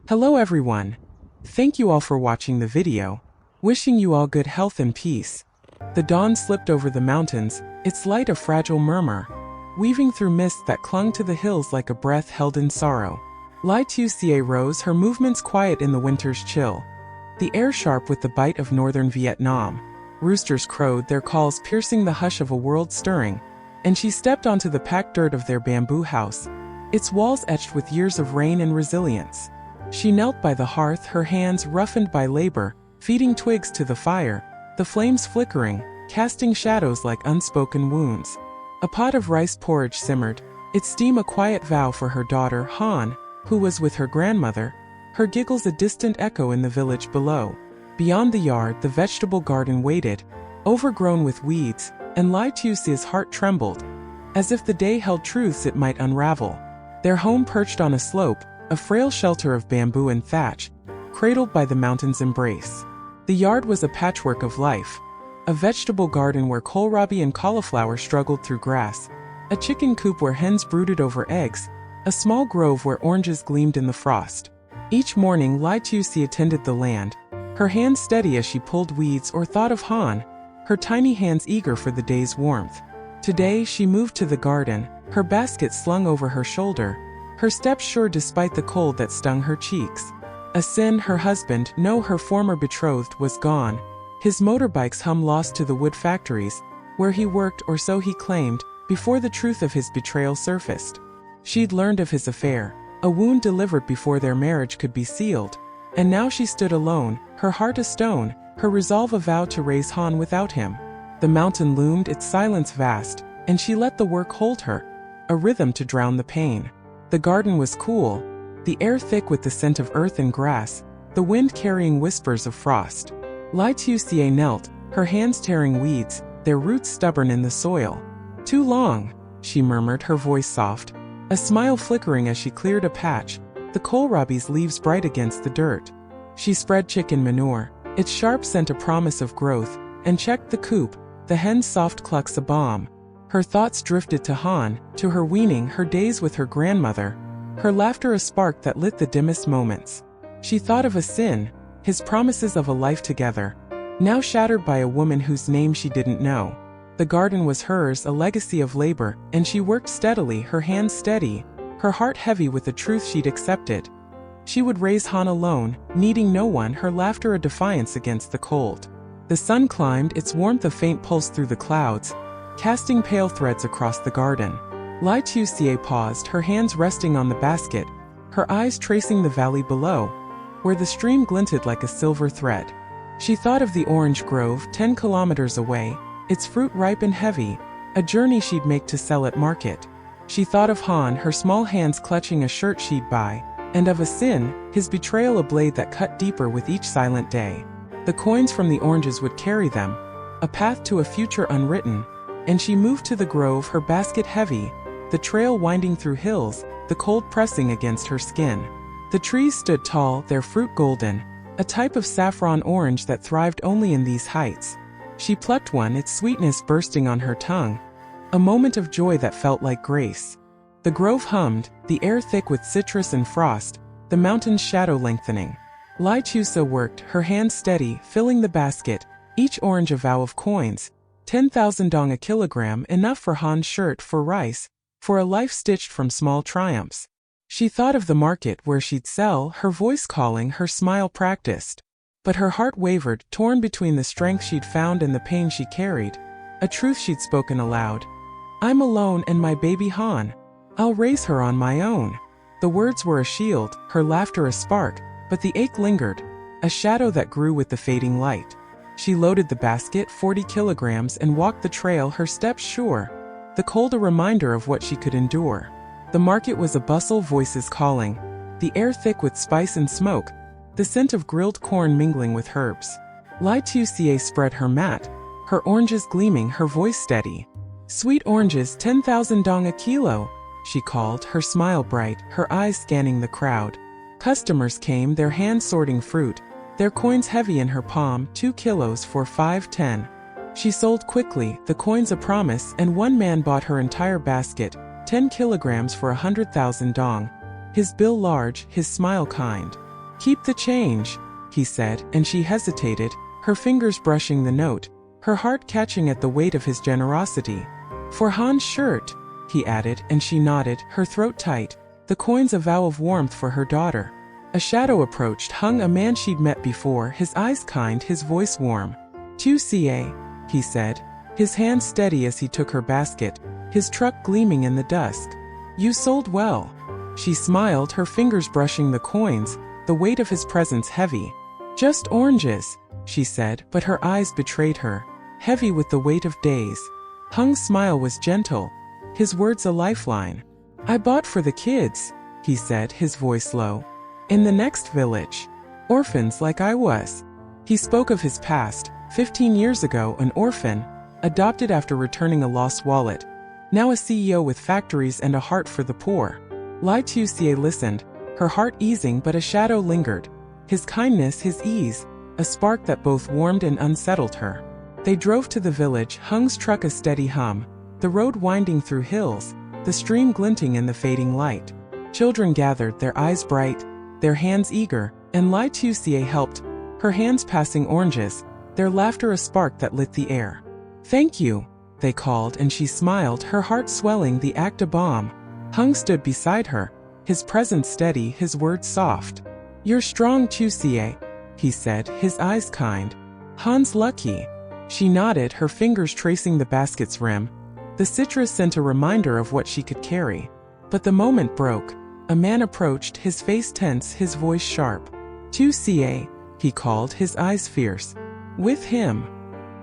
Hello everyone. Thank you all for watching the video. Wishing you all good health and peace. The dawn slipped over the mountains, its light a fragile murmur, weaving through mist that clung to the hills like a breath held in sorrow. Lytuca rose, her movements quiet in the winter's chill. The air sharp with the bite of northern Vietnam. Roosters crowed, their calls piercing the hush of a world stirring, and she stepped onto the packed dirt of their bamboo house, its walls etched with years of rain and resilience. She knelt by the hearth, her hands roughened by labor, feeding twigs to the fire, the flames flickering, casting shadows like unspoken wounds. A pot of rice porridge simmered, its steam a quiet vow for her daughter, Han, who was with her grandmother, her giggles a distant echo in the village below. Beyond the yard, the vegetable garden waited, overgrown with weeds, and Lytuca's heart trembled, as if the day held truths it might unravel. Their home perched on a slope, a frail shelter of bamboo and thatch, cradled by the mountain's embrace. The yard was a patchwork of life, a vegetable garden where kohlrabi and cauliflower struggled through grass, a chicken coop where hens brooded over eggs, a small grove where oranges gleamed in the frost. Each morning Lytuca tended the land, her hands steady as she pulled weeds or thought of Han, her tiny hands eager for the day's warmth. Today she moved to the garden, her basket slung over her shoulder, her steps sure despite the cold that stung her cheeks. A sin, her husband, no, her former betrothed, was gone, his motorbike's hum lost to the wood factories, where he worked, or so he claimed, before the truth of his betrayal surfaced. She'd learned of his affair, a wound delivered before their marriage could be sealed, and now she stood alone, her heart a stone, her resolve a vow to raise Han without him. The mountain loomed, its silence vast, and she let the work hold her, a rhythm to drown the pain. The garden was cool, the air thick with the scent of earth and grass, the wind carrying whispers of frost. Lytuca knelt, her hands tearing weeds, their roots stubborn in the soil. "Too long," she murmured, her voice soft, a smile flickering as she cleared a patch, the kohlrabi's leaves bright against the dirt. She spread chicken manure, its sharp scent a promise of growth, and checked the coop, the hen's soft clucks a balm. Her thoughts drifted to Han, to her weaning, her days with her grandmother, her laughter a spark that lit the dimmest moments. She thought of a sin, his promises of a life together, now shattered by a woman whose name she didn't know. The garden was hers, a legacy of labor, and she worked steadily, her hands steady, her heart heavy with the truth she'd accepted. She would raise Han alone, needing no one, her laughter a defiance against the cold. The sun climbed, its warmth a faint pulse through the clouds, casting pale threads across the garden. Lytuca paused, her hands resting on the basket, her eyes tracing the valley below, where the stream glinted like a silver thread. She thought of the orange grove, 10 kilometers away, its fruit ripe and heavy, a journey she'd make to sell at market. She thought of Han, her small hands clutching a shirt she'd buy, and of a sin, his betrayal a blade that cut deeper with each silent day. The coins from the oranges would carry them, a path to a future unwritten, and she moved to the grove, her basket heavy, the trail winding through hills, the cold pressing against her skin. The trees stood tall, their fruit golden, a type of saffron orange that thrived only in these heights. She plucked one, its sweetness bursting on her tongue, a moment of joy that felt like grace. The grove hummed, the air thick with citrus and frost, the mountain's shadow lengthening. Lytuca worked, her hands steady, filling the basket, each orange a vow of coins, 10,000 dong a kilogram, enough for Han's shirt, for rice, for a life stitched from small triumphs. She thought of the market where she'd sell, her voice calling, her smile practiced. But her heart wavered, torn between the strength she'd found and the pain she carried, a truth she'd spoken aloud. "I'm alone and my baby Han. I'll raise her on my own." The words were a shield, her laughter a spark, but the ache lingered, a shadow that grew with the fading light. She loaded the basket, 40 kilograms, and walked the trail, her steps sure, the cold a reminder of what she could endure. The market was a bustle, voices calling, the air thick with spice and smoke, the scent of grilled corn mingling with herbs. Lytuca spread her mat, her oranges gleaming, her voice steady. "Sweet oranges, 10,000 dong a kilo," she called, her smile bright, her eyes scanning the crowd. Customers came, their hands sorting fruit, their coins heavy in her palm, 2 kilos for 5.10. She sold quickly, the coins a promise, and one man bought her entire basket, 10 kilograms for 100,000 dong. His bill large, his smile kind. Keep the change, he said, and she hesitated, her fingers brushing the note, her heart catching at the weight of his generosity. For Han's shirt, he added, and she nodded, her throat tight, the coins a vow of warmth for her daughter. A shadow approached Hung, a man she'd met before, his eyes kind, his voice warm. Tieu Ca, he said, his hand steady as he took her basket, his truck gleaming in the dusk. You sold well. She smiled, her fingers brushing the coins, the weight of his presence heavy. Just oranges, she said, but her eyes betrayed her, heavy with the weight of days. Hung's smile was gentle, his words a lifeline. I bought for the kids, he said, his voice low. In the next village. Orphans like I was. He spoke of his past, 15 years ago an orphan, adopted after returning a lost wallet. Now a CEO with factories and a heart for the poor. Lytuca listened, her heart easing, but a shadow lingered. His kindness, his ease, a spark that both warmed and unsettled her. They drove to the village, Hung's truck a steady hum, the road winding through hills, the stream glinting in the fading light. Children gathered, their eyes bright, their hands eager, and Lytuca helped, her hands passing oranges, their laughter a spark that lit the air. Thank you, they called, and she smiled, her heart swelling, the act a balm. Hung stood beside her, his presence steady, his words soft. You're strong, Tieu Ca, he said, his eyes kind. Han's lucky. She nodded, her fingers tracing the basket's rim. The citrus sent a reminder of what she could carry. But the moment broke. A man approached, his face tense, his voice sharp. Tieu Ca, he called, his eyes fierce. With him.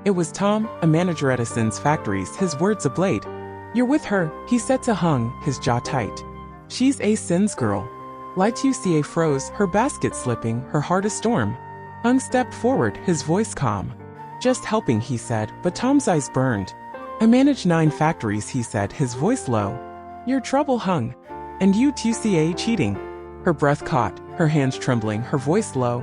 It was Tom, a manager at Asin's factories, his words a blade. You're with her, he said to Hung, his jaw tight. She's Asin's girl. Lytuca froze, her basket slipping, her heart a storm. Hung stepped forward, his voice calm. Just helping, he said, but Tom's eyes burned. I manage 9 factories, he said, his voice low. Your trouble, Hung. And you, Tieu Ca, cheating. Her breath caught, her hands trembling, her voice low.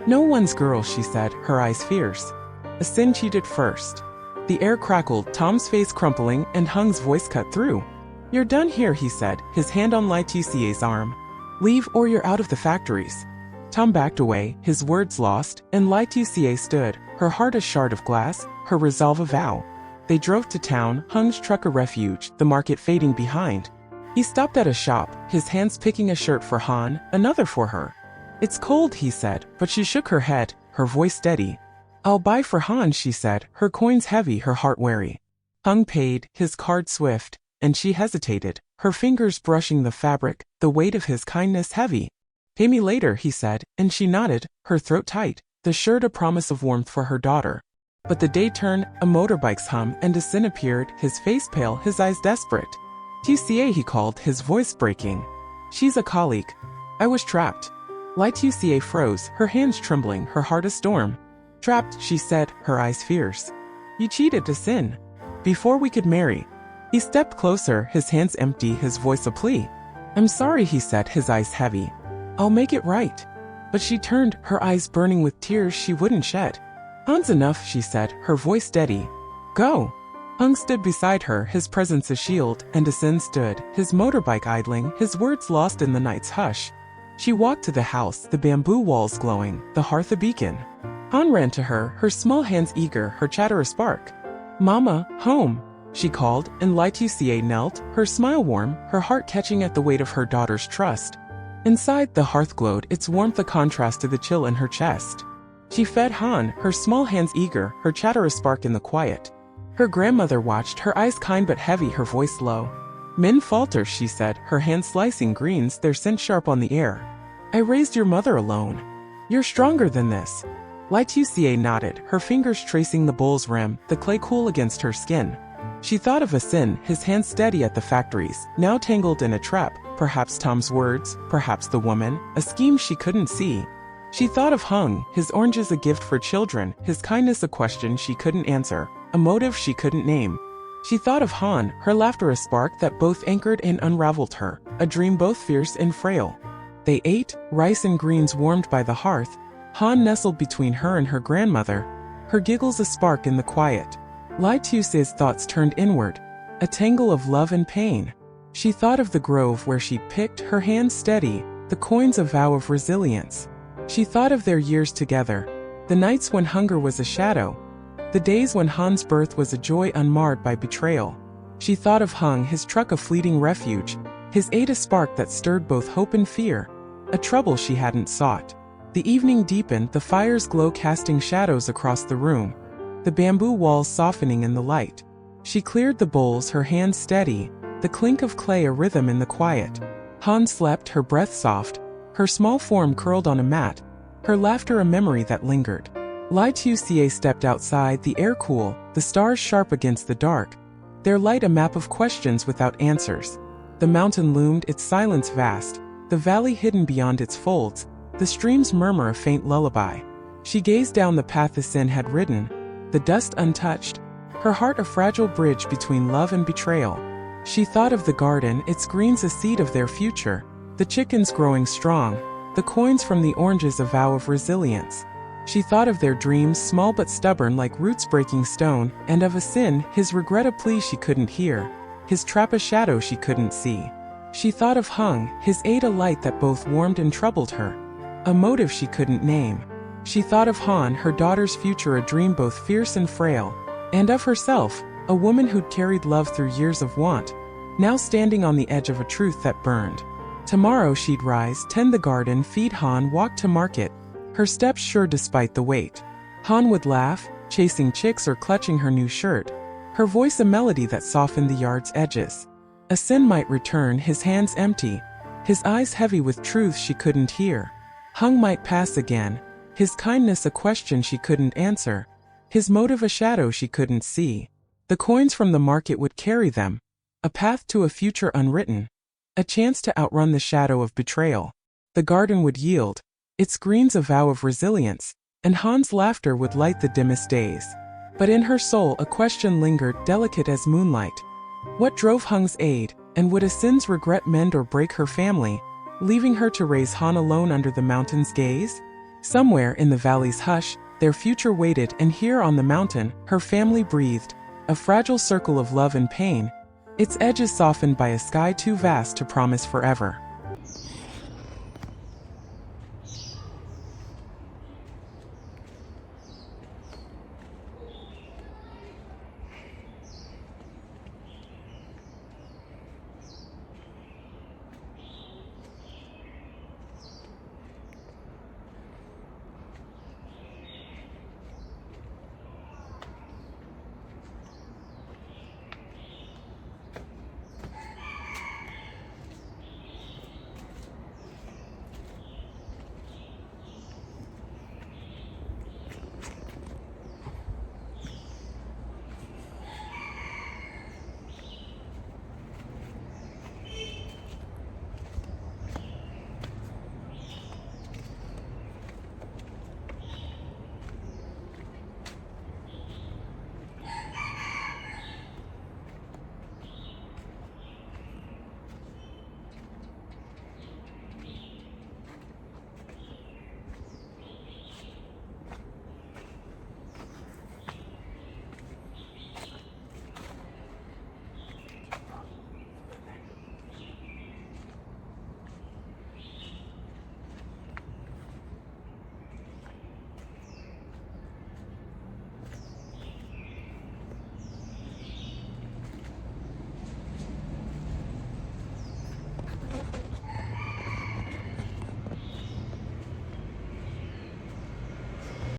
No one's girl, she said, her eyes fierce. Asin cheated first. The air crackled, Tom's face crumpling, and Hung's voice cut through. You're done here, he said, his hand on Lytuca's arm. Leave or you're out of the factories. Tom backed away, his words lost, and Lytuca stood, her heart a shard of glass, her resolve a vow. They drove to town, Hung's truck a refuge, the market fading behind. He stopped at a shop, his hands picking a shirt for Han, another for her. It's cold, he said, but she shook her head, her voice steady. I'll buy for Han, she said, her coins heavy, her heart wary. Hung paid, his card swift, and she hesitated, her fingers brushing the fabric, the weight of his kindness heavy. Pay me later, he said, and she nodded, her throat tight, the shirt a promise of warmth for her daughter. But the day turned, a motorbike's hum, and Asin appeared, his face pale, his eyes desperate. Tieu Ca, he called, his voice breaking. She's a colleague. I was trapped. Lytuca froze, her hands trembling, her heart a storm. Trapped, she said, her eyes fierce. You cheated, Asin. Before we could marry. He stepped closer, his hands empty, his voice a plea. I'm sorry, he said, his eyes heavy. I'll make it right. But she turned, her eyes burning with tears she wouldn't shed. Han's enough, she said, her voice steady. Go. Hung stood beside her, his presence a shield, and Asin stood, his motorbike idling, his words lost in the night's hush. She walked to the house, the bamboo walls glowing, the hearth a beacon. Han ran to her, her small hands eager, her chatter a spark. Mama, home, she called, and Lytuca knelt, her smile warm, her heart catching at the weight of her daughter's trust. Inside, the hearth glowed, its warmth a contrast to the chill in her chest. She fed Han, her small hands eager, her chatter a spark in the quiet. Her grandmother watched, her eyes kind but heavy, her voice low. Min falters, she said, her hands slicing greens, their scent sharp on the air. I raised your mother alone. You're stronger than this. Lytuca nodded, her fingers tracing the bowl's rim, the clay cool against her skin. She thought of Asin, his hands steady at the factories, now tangled in a trap, perhaps Tom's words, perhaps the woman, a scheme she couldn't see. She thought of Hung, his oranges a gift for children, his kindness a question she couldn't answer, a motive she couldn't name. She thought of Han, her laughter a spark that both anchored and unraveled her, a dream both fierce and frail. They ate, rice and greens warmed by the hearth. Han nestled between her and her grandmother, her giggles a spark in the quiet. Lytuca's thoughts turned inward, a tangle of love and pain. She thought of the grove where she'd picked, her hands steady, the coins a vow of resilience. She thought of their years together, the nights when hunger was a shadow, the days when Han's birth was a joy unmarred by betrayal. She thought of Hung, his truck a fleeting refuge, his aid a spark that stirred both hope and fear, a trouble she hadn't sought. The evening deepened, the fire's glow casting shadows across the room, the bamboo walls softening in the light. She cleared the bowls, her hands steady, the clink of clay a rhythm in the quiet. Han slept, her breath soft, her small form curled on a mat, her laughter a memory that lingered. Lytieuca stepped outside, the air cool, the stars sharp against the dark, their light a map of questions without answers. The mountain loomed, its silence vast, the valley hidden beyond its folds, the stream's murmur a faint lullaby. She gazed down the path the sin had ridden, the dust untouched, her heart a fragile bridge between love and betrayal. She thought of the garden, its greens a seed of their future, the chickens growing strong, the coins from the oranges a vow of resilience. She thought of their dreams, small but stubborn like roots breaking stone, and of a sin, his regret a plea she couldn't hear, his trap a shadow she couldn't see. She thought of Hung, his aid a light that both warmed and troubled her, a motive she couldn't name. She thought of Han, her daughter's future a dream both fierce and frail, and of herself, a woman who'd carried love through years of want, now standing on the edge of a truth that burned. Tomorrow she'd rise, tend the garden, feed Han, walk to market, her steps sure despite the weight. Han would laugh, chasing chicks or clutching her new shirt, her voice a melody that softened the yard's edges. A sin might return, his hands empty, his eyes heavy with truths she couldn't hear. Hung might pass again, his kindness a question she couldn't answer, his motive a shadow she couldn't see. The coins from the market would carry them, a path to a future unwritten, a chance to outrun the shadow of betrayal. The garden would yield, its greens a vow of resilience, and Han's laughter would light the dimmest days. But in her soul a question lingered, delicate as moonlight. What drove Hung's aid, and would a sin's regret mend or break her family, leaving her to raise Han alone under the mountain's gaze? Somewhere in the valley's hush, their future waited, and here on the mountain, her family breathed, a fragile circle of love and pain, its edges softened by a sky too vast to promise forever.